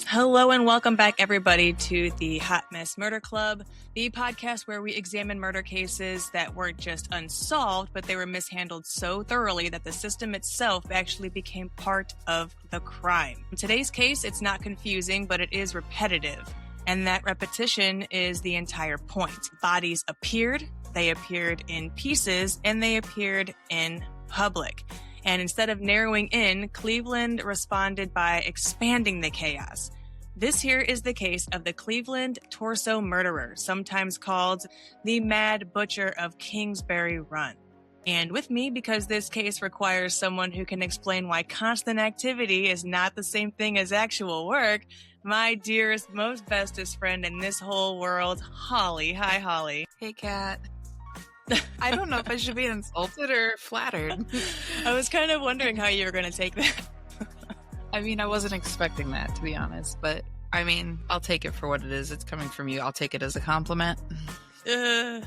Hello and welcome back, everybody, to the Hot Mess Murder Club, the podcast where we examine murder cases that weren't just unsolved, but they were mishandled so thoroughly that the system itself actually became part of the crime. In today's case, it's not confusing, but it is repetitive. And that repetition is the entire point. Bodies appeared, they appeared in pieces, and they appeared in public. And instead of narrowing in, Cleveland responded by expanding the chaos. This here is the case of the Cleveland torso murderer, sometimes called the Mad Butcher of Kingsbury Run. And with me, because this case requires someone who can explain why constant activity is not the same thing as actual work, my dearest, most bestest friend in this whole world, Holly. Hi, Holly. Hey, Kat. I don't know if I should be insulted or flattered. I was kind of wondering how you were going to take that. I mean, I wasn't expecting that, to be honest, but I mean, I'll take it for what it is. It's coming from you. I'll take it as a compliment. Okay.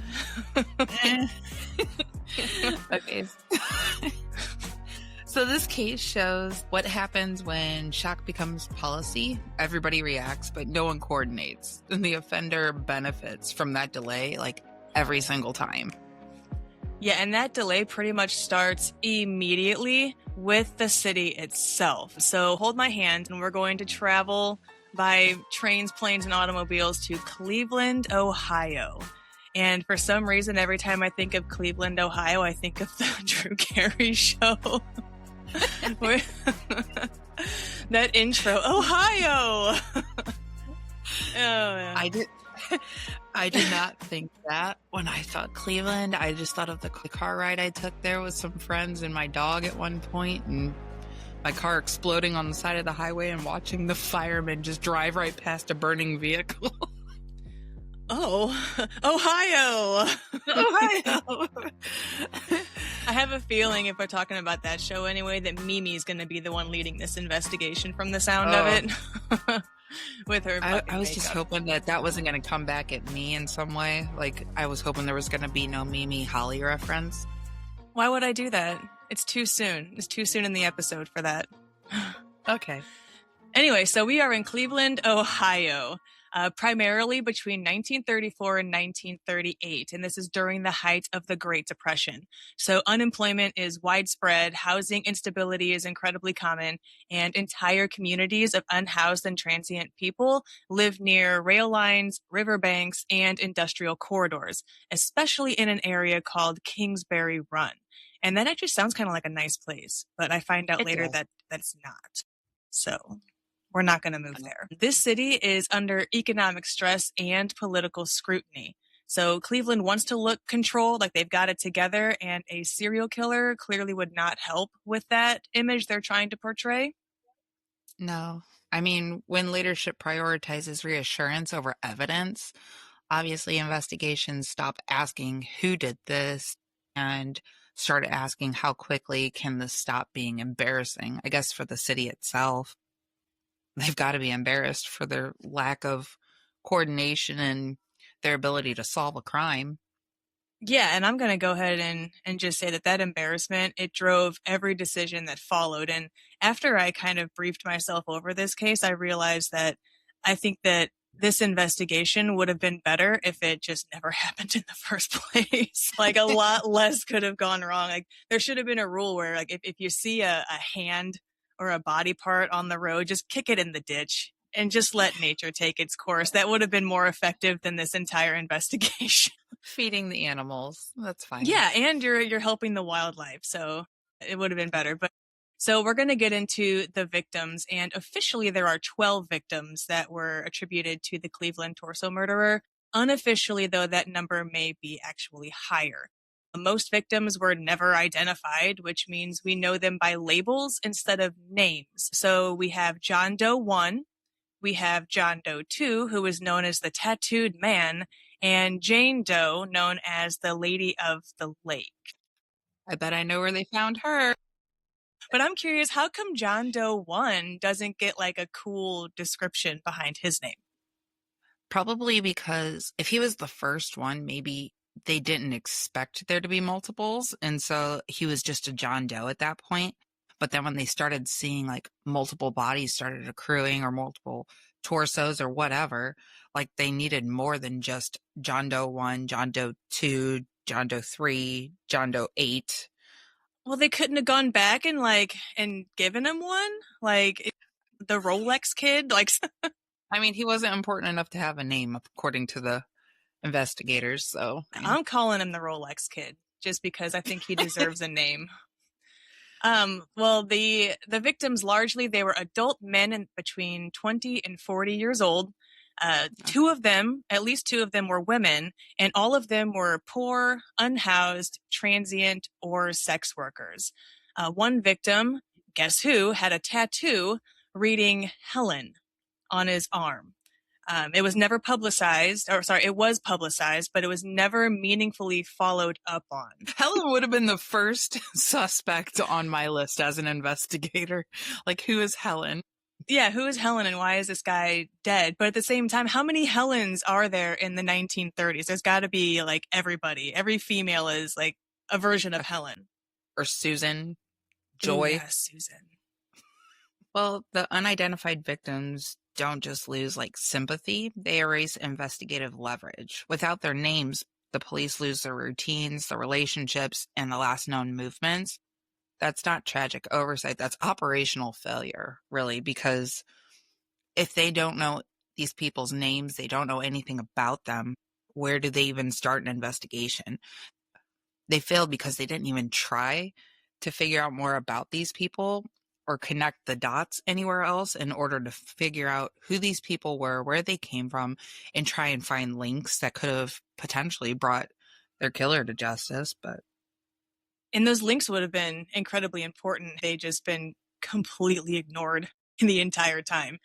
So this case shows what happens when shock becomes policy. Everybody reacts, but no one coordinates. And the offender benefits from that delay, like, every single time. Yeah, and that delay pretty much starts immediately with the city itself. So hold my hand, and we're going to travel by trains, planes, and automobiles to Cleveland, Ohio. And for some reason, every time I think of Cleveland, Ohio, I think of the Drew Carey show. That intro, Ohio! Oh, man. I did not think that when I thought Cleveland. I just thought of the car ride I took there with some friends and my dog at one point, and my car exploding on the side of the highway and watching the firemen just drive right past a burning vehicle. Oh, Ohio! Ohio! I have a feeling if we're talking about that show anyway, that Mimi's going to be the one leading this investigation from the sound of it. With her I was just hoping that wasn't going to come back at me in some way. Like, I was hoping there was going to be no Mimi Holly reference. Why would I do that? It's too soon. It's too soon in the episode for that. Okay. Anyway, so we are in Cleveland, Ohio, primarily between 1934 and 1938, and this is during the height of the Great Depression. So unemployment is widespread, housing instability is incredibly common, and entire communities of unhoused and transient people live near rail lines, riverbanks, and industrial corridors, especially in an area called Kingsbury Run. And that actually sounds kind of like a nice place, but I find out later that that's not. So we're not going to move there. This city is under economic stress and political scrutiny. So Cleveland wants to look controlled, like they've got it together, and a serial killer clearly would not help with that image they're trying to portray. No. I mean, when leadership prioritizes reassurance over evidence, obviously investigations stop asking who did this and start asking how quickly can this stop being embarrassing, I guess, for the city itself. They've got to be embarrassed for their lack of coordination and their ability to solve a crime. Yeah, and I'm going to go ahead and just say that embarrassment, it drove every decision that followed. And after I kind of briefed myself over this case, I realized that I think that this investigation would have been better if it just never happened in the first place. Like, a lot less could have gone wrong. Like, there should have been a rule where, like, if you see a hand or a body part on the road, just kick it in the ditch and just let nature take its course. That would have been more effective than this entire investigation. Feeding the animals, that's fine. Yeah, and you're helping the wildlife, so it would have been better. But so we're going to get into the victims, and officially there are 12 victims that were attributed to the Cleveland torso murderer. Unofficially, though, that number may be actually higher. Most victims were never identified, which means we know them by labels instead of names. So we have John Doe 1, we have John Doe 2, who is known as the Tattooed Man, and Jane Doe, known as the Lady of the Lake. I bet I know where they found her. But I'm curious, how come John Doe 1 doesn't get like a cool description behind his name? Probably because if he was the first one, maybe they didn't expect there to be multiples. And so he was just a John Doe at that point. But then when they started seeing like multiple bodies started accruing or multiple torsos or whatever, like they needed more than just John Doe 1, John Doe 2, John Doe 3, John Doe 8. Well, they couldn't have gone back and given him one? Like the Rolex kid? Like I mean, he wasn't important enough to have a name, according to the investigators. So, I mean, I'm calling him the Rolex kid just because I think he deserves a name. Well, the victims largely they were adult men in between 20 and 40 years old. At least two of them were women, and all of them were poor, unhoused, transient, or sex workers. One victim, guess who, had a tattoo reading Helen on his arm. It was never publicized, or sorry, it was publicized, but it was never meaningfully followed up on. Helen would have been the first suspect on my list as an investigator. Like, who is Helen? Yeah, who is Helen and why is this guy dead? But at the same time, how many Helens are there in the 1930s? There's got to be like everybody. Every female is like a version of Helen. Or Susan, Joy. Ooh, yeah, Susan. Well, the unidentified victims don't just lose like sympathy, they erase investigative leverage. Without their names, the police lose their routines, the relationships, and the last known movements. That's not tragic oversight, that's operational failure, really, because if they don't know these people's names, they don't know anything about them, where do they even start an investigation? They failed because they didn't even try to figure out more about these people or connect the dots anywhere else in order to figure out who these people were, where they came from, and try and find links that could have potentially brought their killer to justice. And those links would have been incredibly important. They'd just been completely ignored the entire time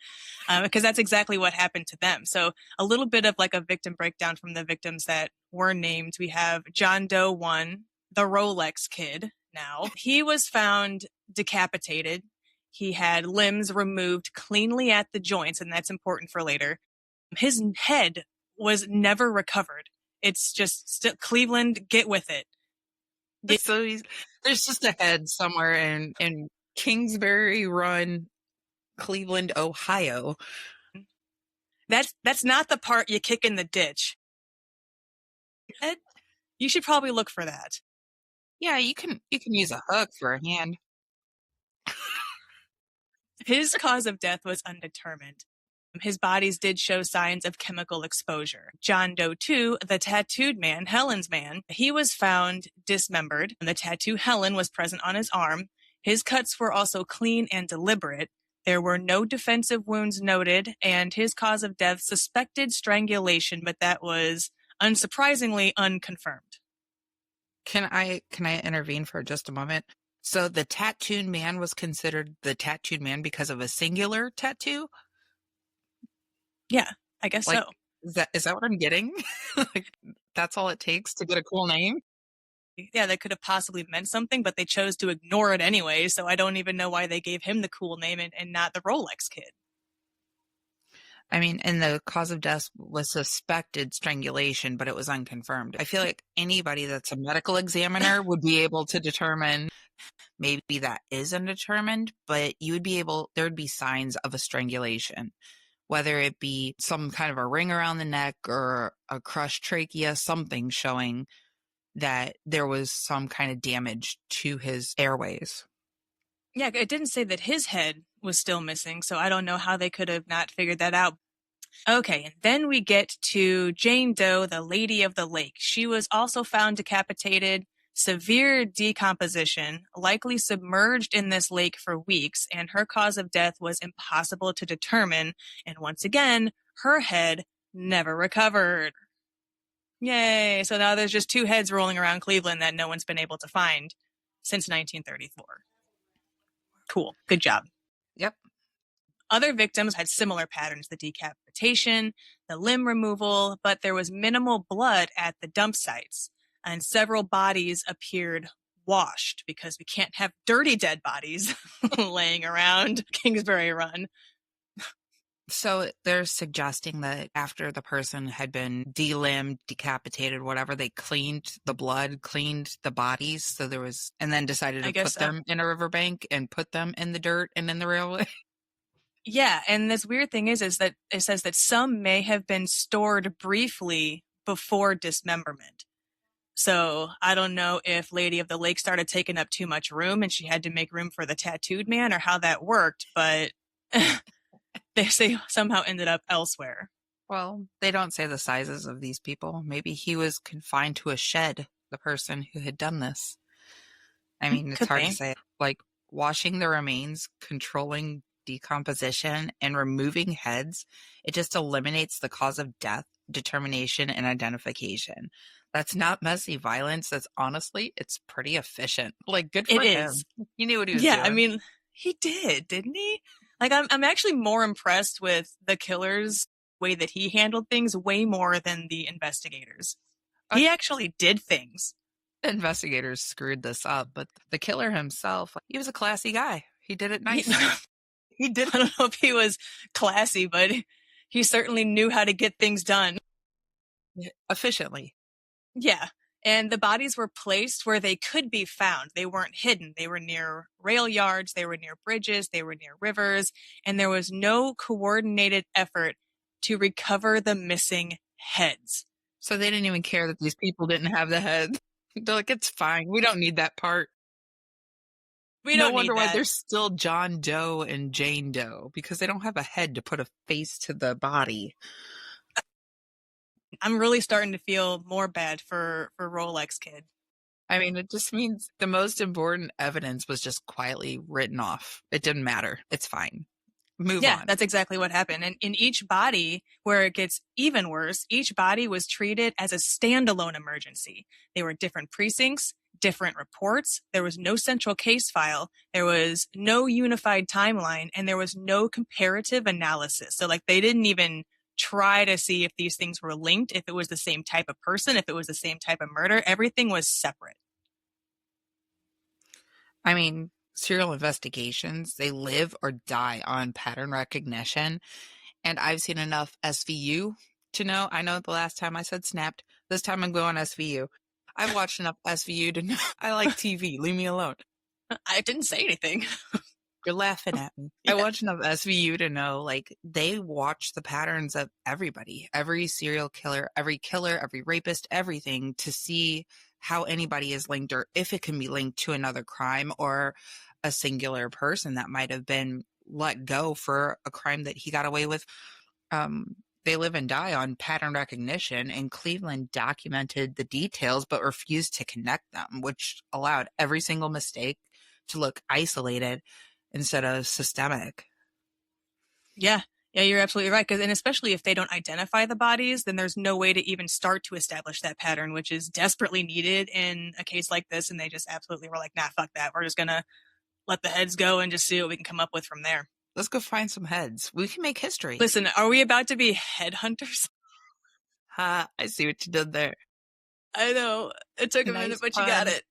because that's exactly what happened to them. So a little bit of like a victim breakdown from the victims that were named. We have John Doe 1, the Rolex kid. Now he was found decapitated. He had limbs removed cleanly at the joints, and that's important for later. His head was never recovered. It's just still Cleveland, get with it. So there's just a head somewhere in Kingsbury Run, Cleveland, Ohio. That's not the part you kick in the ditch. Ed, you should probably look for that. Yeah, you can use a hook for a hand. His cause of death was undetermined. His bodies did show signs of chemical exposure. John Doe 2, the tattooed man, Helen's man, he was found dismembered. The tattoo Helen was present on his arm. His cuts were also clean and deliberate. There were no defensive wounds noted, and his cause of death suspected strangulation, but that was unsurprisingly unconfirmed. Can I intervene for just a moment? So the tattooed man was considered the tattooed man because of a singular tattoo? Yeah, I guess so. Is that what I'm getting? Like, that's all it takes to get a cool name? Yeah, that could have possibly meant something, but they chose to ignore it anyway, so I don't even know why they gave him the cool name and not the Rolex kid. I mean, and the cause of death was suspected strangulation, but it was unconfirmed. I feel like anybody that's a medical examiner would be able to determine maybe that is undetermined, but there would be signs of a strangulation, whether it be some kind of a ring around the neck or a crushed trachea, something showing that there was some kind of damage to his airways. Yeah, it didn't say that his head was still missing, so I don't know how they could have not figured that out. Okay, and then we get to Jane Doe, the Lady of the Lake. She was also found decapitated, severe decomposition, likely submerged in this lake for weeks, and her cause of death was impossible to determine. And once again, her head never recovered. Yay! So now there's just two heads rolling around Cleveland that no one's been able to find since 1934. Cool. Good job. Yep. Other victims had similar patterns, the decapitation, the limb removal, but there was minimal blood at the dump sites, and several bodies appeared washed because we can't have dirty dead bodies laying around Kingsbury Run. So they're suggesting that after the person had been delimbed, decapitated, whatever, they cleaned the blood, cleaned the bodies. So there was, and then decided I to guess put so. them in a riverbank and put them in the dirt and in the railway. Yeah, and this weird thing is that it says that some may have been stored briefly before dismemberment. So I don't know if Lady of the Lake started taking up too much room and she had to make room for the tattooed man or how that worked, but they say somehow ended up elsewhere. Well, they don't say the sizes of these people. Maybe he was confined to a shed, the person who had done this. I mean, it's Could hard to be. say. Like washing the remains, controlling decomposition, and removing heads, it just eliminates the cause of death, determination, and identification. That's not messy violence. That's honestly, it's pretty efficient. Like, good It for is. him. He knew what he was Yeah, I doing. mean, he did, didn't he? Like I'm actually more impressed with the killer's way that he handled things way more than the investigators. Uh, He actually did things. Investigators screwed this up, but the killer himself, he was a classy guy. He did it He, nicely. He did I don't know if he was classy, but he certainly knew how to get things done. it efficiently. Yeah. And the bodies were placed where they could be found. They weren't hidden. They were near rail yards, they were near bridges, they were near rivers, and there was no coordinated effort to recover the missing heads. So they didn't even care that these people didn't have the head. They're like, it's fine. We don't need that part. We No don't need wonder why that. there's still John Doe and Jane Doe, because they don't have a head to put a face to the body. I'm really starting to feel more bad for Rolex Kid. I mean, it just means the most important evidence was just quietly written off. It didn't matter. It's fine. Move Yeah, on. that's exactly what happened. And in each body, where it gets even worse, each body was treated as a standalone emergency. They were different precincts, different reports. There was no central case file. There was no unified timeline, and there was no comparative analysis. So, like, they didn't even try to see if these things were linked, if it was the same type of person, if it was the same type of murder. Everything was separate. I mean, serial investigations, they live or die on pattern recognition. And I've seen enough SVU to know. I know the last time I said snapped. This time I'm going SVU. I've watched enough SVU to know I like TV. Leave me alone. I didn't say anything. You're laughing at me. I Yeah. watch enough SVU to know, like, they watch the patterns of everybody, every serial killer, every rapist, everything to see how anybody is linked or if it can be linked to another crime or a singular person that might have been let go for a crime that he got away with. They live and die on pattern recognition, and Cleveland documented the details but refused to connect them, which allowed every single mistake to look isolated instead of systemic. Yeah. Yeah, you're absolutely right. And especially if they don't identify the bodies, then there's no way to even start to establish that pattern, which is desperately needed in a case like this. And they just absolutely were like, nah, fuck that. We're just going to let the heads go and just see what we can come up with from there. Let's go find some heads. We can make history. Listen, are we about to be headhunters? Ha, I see what you did there. I know. It took a Nice minute, but you pun. got it.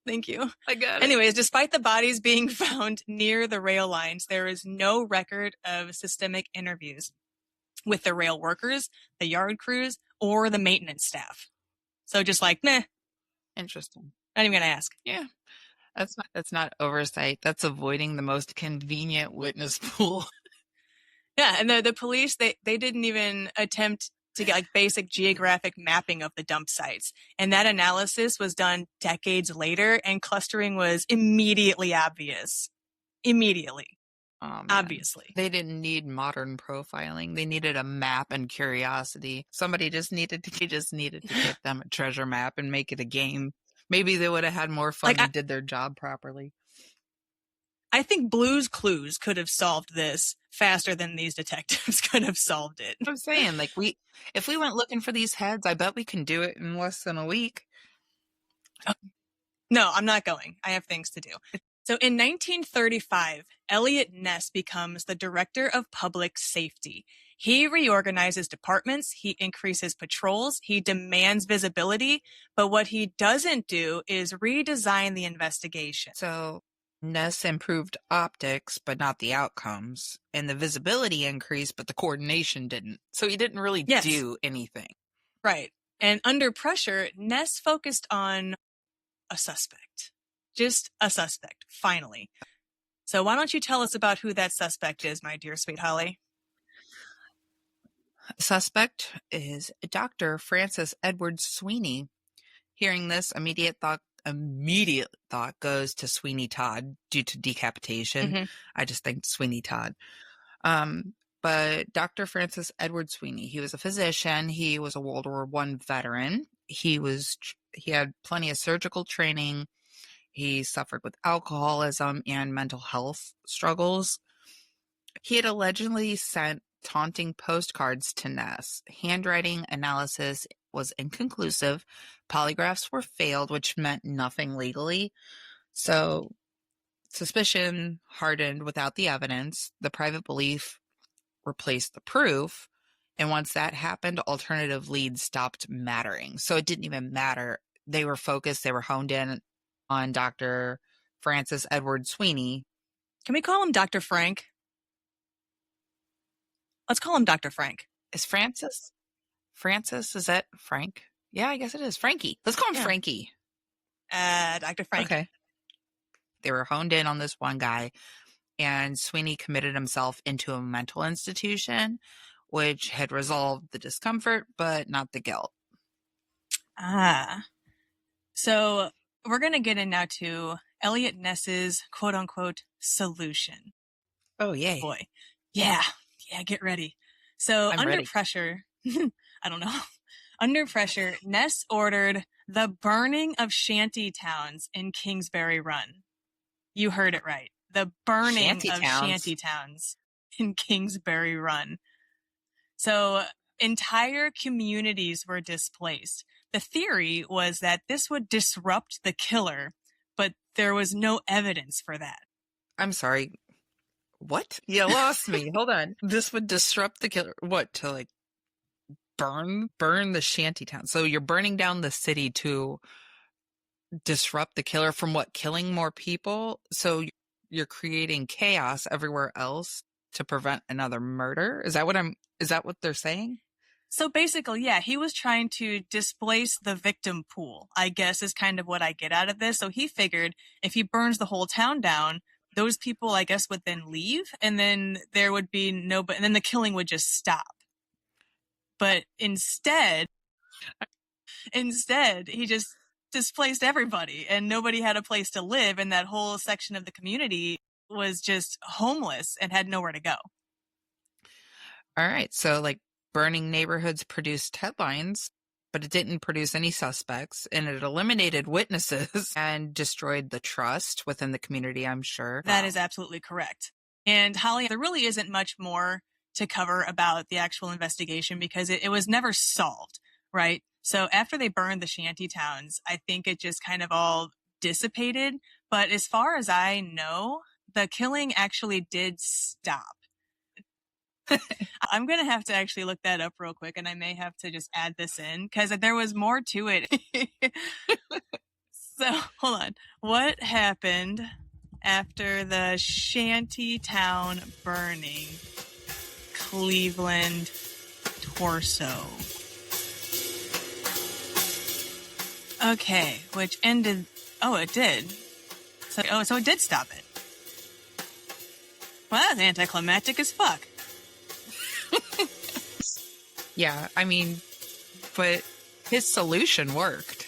Thank you. I got it. Anyways, despite the bodies being found near the rail lines, there is no record of systemic interviews with the rail workers, the yard crews, or the maintenance staff. So just like, nah, Interesting. not even gonna ask. Yeah. That's not oversight. That's avoiding the most convenient witness pool. Yeah, and the police they didn't even attempt to get like basic geographic mapping of the dump sites. And that analysis was done decades later, and clustering was immediately obvious. Immediately. Oh, man. Obviously. They didn't need modern profiling. They needed a map and curiosity. Somebody just needed to get them a treasure map and make it a game. Maybe they would have had more fun Like, and did their job properly. I think Blue's Clues could have solved this faster than these detectives could have solved it. I'm saying, like, if we went looking for these heads, I bet we can do it in less than a week. No, I'm not going. I have things to do. So in 1935, Elliot Ness becomes the director of public safety. He reorganizes departments, he increases patrols, he demands visibility, but what he doesn't do is redesign the investigation. So Ness improved optics, but not the outcomes. And the visibility increased, but the coordination didn't. So he didn't really do anything. Right. And under pressure, Ness focused on a suspect. Just a suspect, finally. So why don't you tell us about who that suspect is, my dear sweet Holly? The suspect is Dr. Francis Edward Sweeney. Hearing this, immediate thought goes to Sweeney Todd due to decapitation. I just think Sweeney Todd. But Dr. Francis Edward Sweeney, he was a physician. He was a World War I veteran. He had plenty of surgical training. He suffered with alcoholism and mental health struggles. He had allegedly sent taunting postcards to Ness. Handwriting analysis was inconclusive. Polygraphs were failed, which meant nothing legally. So suspicion hardened without the evidence. The private belief replaced the proof. And once that happened, alternative leads stopped mattering. So it didn't even matter. They were focused. They were honed in on Dr. Francis Edward Sweeney. Can we call him Dr. Frank? Let's call him Dr. Frank. Is Francis? Is that Frank? Yeah, I guess it is. Frankie. Let's call him Frankie. Dr. Frank. Okay. They were honed in on this one guy, and Sweeney committed himself into a mental institution, which had resolved the discomfort, but not the guilt. So we're going to get in now to Elliot Ness's quote-unquote solution. Oh, yay. Boy. Yeah, get ready. So I'm under ready. pressure, I don't know. Under pressure, Ness ordered the burning of shanty towns in Kingsbury Run. You heard it right. The burning of shanty towns in Kingsbury Run. So entire communities were displaced. The theory was that this would disrupt the killer, but there was no evidence for that. I'm sorry. What? You lost me. Hold on. This would disrupt the killer. What? To like burn the shanty town. So you're burning down the city to disrupt the killer from what? Killing more people? So you're creating chaos everywhere else to prevent another murder? Is that what they're saying? So basically, yeah, he was trying to displace the victim pool, I guess, is kind of what I get out of this. So he figured if he burns the whole town down, those people, I guess, would then leave, and then there would be nobody, and then the killing would just stop. But instead, he just displaced everybody, and nobody had a place to live, and that whole section of the community was just homeless and had nowhere to go. All right. So, like, burning neighborhoods produced headlines, but it didn't produce any suspects, and it eliminated witnesses and destroyed the trust within the community, I'm sure. That is absolutely correct. And Holly, there really isn't much more to cover about the actual investigation because it was never solved, right? So after they burned the shanty towns, I think it just kind of all dissipated. But as far as I know, the killing actually did stop. I'm going to have to actually look that up real quick, and I may have to just add this in because there was more to it. So, hold on. What happened after the shanty town burning? Cleveland torso. Okay, which ended... Oh, it did. So it did stop it. Well, that's anticlimactic as fuck. Yeah, I mean, but his solution worked.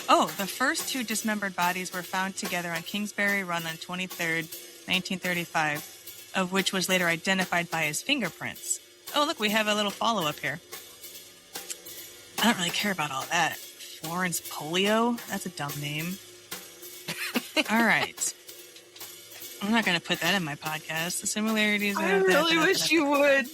Oh, the first two dismembered bodies were found together on Kingsbury Run on 23rd, 1935, of which was later identified by his fingerprints. Oh, look, we have a little follow-up here. I don't really care about all that. Florence Polio? That's a dumb name. All right. I'm not going to put that in my podcast. The similarities... I really wish you would.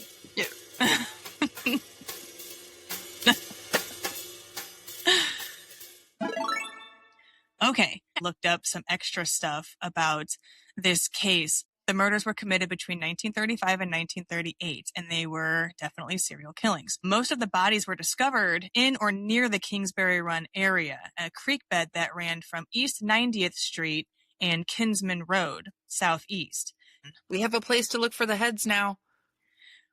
Okay. Looked up some extra stuff about this case. The murders were committed between 1935 and 1938, and they were definitely serial killings. Most of the bodies were discovered in or near the Kingsbury Run area, a creek bed that ran from East 90th Street and Kinsman Road, southeast. We have a place to look for the heads now.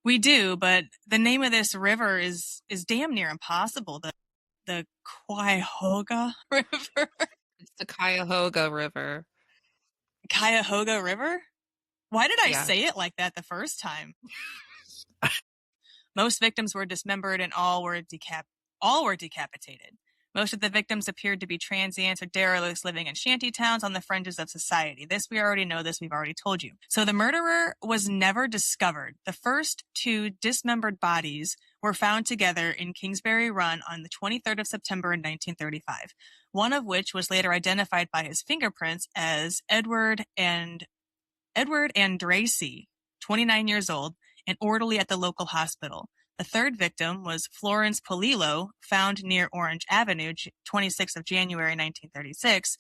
We do, but the name of this river is damn near impossible. The Cuyahoga River? It's the Cuyahoga River. Cuyahoga River? Why did I Yeah. say it like that the first time? Most victims were dismembered and all were decapitated. Most of the victims appeared to be transients or derelicts living in shanty towns on the fringes of society. This, we already know this, we've already told you. So the murderer was never discovered. The first two dismembered bodies were found together in Kingsbury Run on the 23rd of September in 1935, one of which was later identified by his fingerprints as Edward Andracy, 29 years old, an orderly at the local hospital. The third victim was Florence Polillo, found near Orange Avenue, 26th of January, 1936.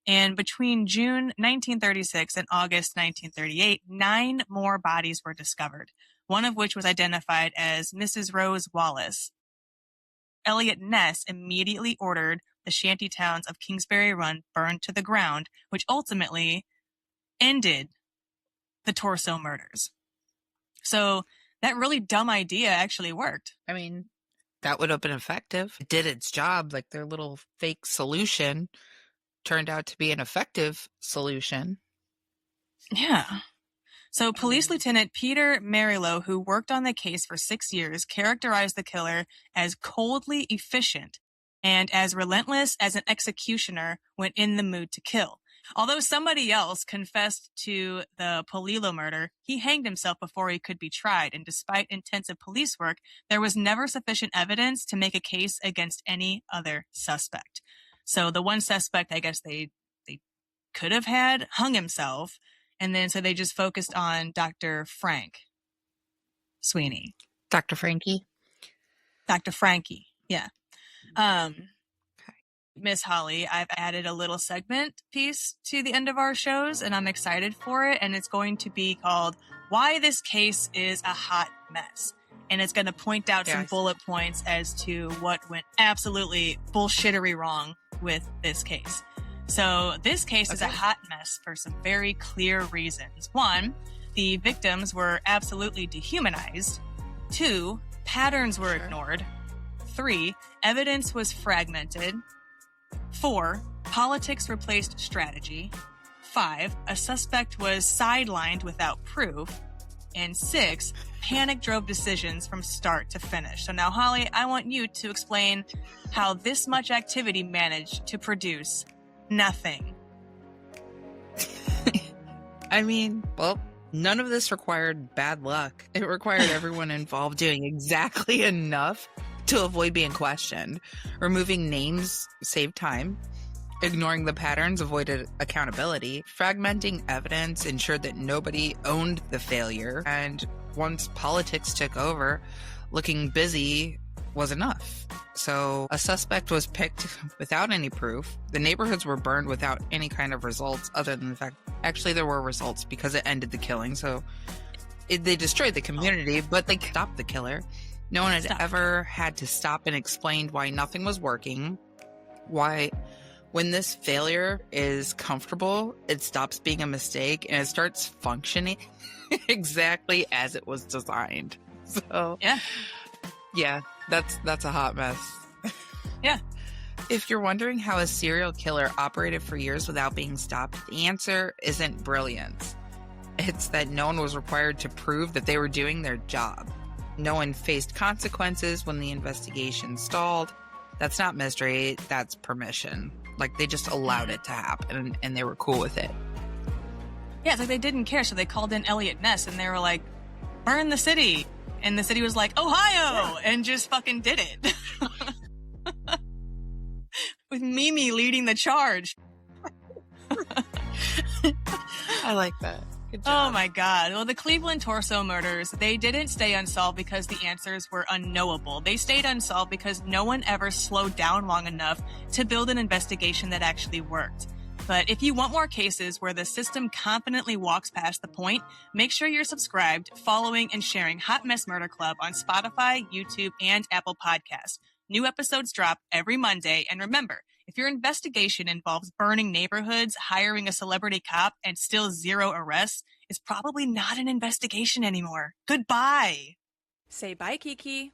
And between June 1936 and August 1938, 9 more bodies were discovered, one of which was identified as Mrs. Rose Wallace. Elliot Ness immediately ordered the shanty towns of Kingsbury Run burned to the ground, which ultimately ended the torso murders. So that really dumb idea actually worked. I mean, that would have been effective. It did its job. Like, their little fake solution turned out to be an effective solution. Yeah. So Police Lieutenant Peter Marilow, who worked on the case for 6 years, characterized the killer as coldly efficient and as relentless as an executioner when in the mood to kill. Although somebody else confessed to the Polillo murder, he hanged himself before he could be tried, and despite intensive police work, there was never sufficient evidence to make a case against any other suspect. So the one suspect, I guess they could have had, hung himself, and then so they just focused on Dr. Frank Sweeney. Dr. Frankie? Dr. Frankie, yeah. Miss Holly, I've added a little segment piece to the end of our shows, and I'm excited for it, and it's going to be called Why This Case is a Hot Mess. And it's going to point out some bullet points as to what went absolutely bullshittery wrong with this case. So this case is a hot mess for some very clear reasons. 1, the victims were absolutely dehumanized. 2, patterns were ignored. 3, evidence was fragmented. 4, politics replaced strategy. 5, a suspect was sidelined without proof. And 6, panic drove decisions from start to finish. So now, Holly, I want you to explain how this much activity managed to produce nothing. I mean, well, none of this required bad luck. It required everyone involved doing exactly enough to avoid being questioned. Removing names saved time. Ignoring the patterns avoided accountability. Fragmenting evidence ensured that nobody owned the failure. And once politics took over, looking busy was enough. So a suspect was picked without any proof. The neighborhoods were burned without any kind of results other than the fact, actually there were results because it ended the killing. So they destroyed the community, but they stopped the killer. No one had ever had to stop and explain why nothing was working. Why, when this failure is comfortable, it stops being a mistake and it starts functioning exactly as it was designed. So yeah, that's a hot mess. Yeah. If you're wondering how a serial killer operated for years without being stopped, the answer isn't brilliance. It's that no one was required to prove that they were doing their job. No one faced consequences when the investigation stalled. That's not mystery, that's permission. Like, they just allowed it to happen, and they were cool with it. Yeah, it's like they didn't care, so they called in Elliot Ness, and they were like, burn the city. And the city was like, Ohio! And just fucking did it. With Mimi leading the charge. I like that. Good job. Oh my God. Well, the Cleveland torso murders, they didn't stay unsolved because the answers were unknowable. They stayed unsolved because no one ever slowed down long enough to build an investigation that actually worked. But if you want more cases where the system confidently walks past the point, make sure you're subscribed, following, and sharing Hot Mess Murder Club on Spotify, YouTube, and Apple Podcasts. New episodes drop every Monday, and remember, if your investigation involves burning neighborhoods, hiring a celebrity cop, and still 0 arrests, it's probably not an investigation anymore. Goodbye. Say bye, Kiki.